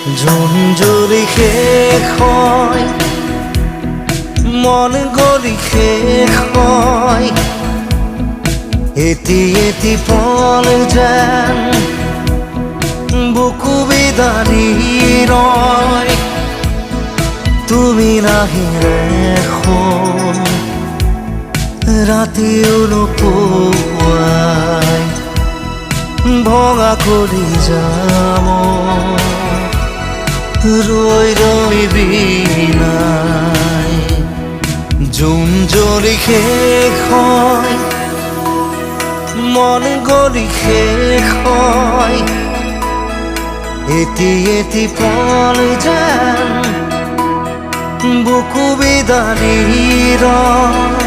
ঝুনঝুৰি শেষ হয়, মন গলি শেষ হয়, এটি এটি পল যেন বুকু বিদাৰি ৰয়। তুমি নাহিলে এখন ৰাতিও নোপোৱাই ভঙা কৰি যাম ৰৈ ৰৈ বিনাই। জোন জ্বলি শেষ হয়, মন গলি শেষ হয়, এটি এটি পল যেন বুকু বিদাৰি ৰয়।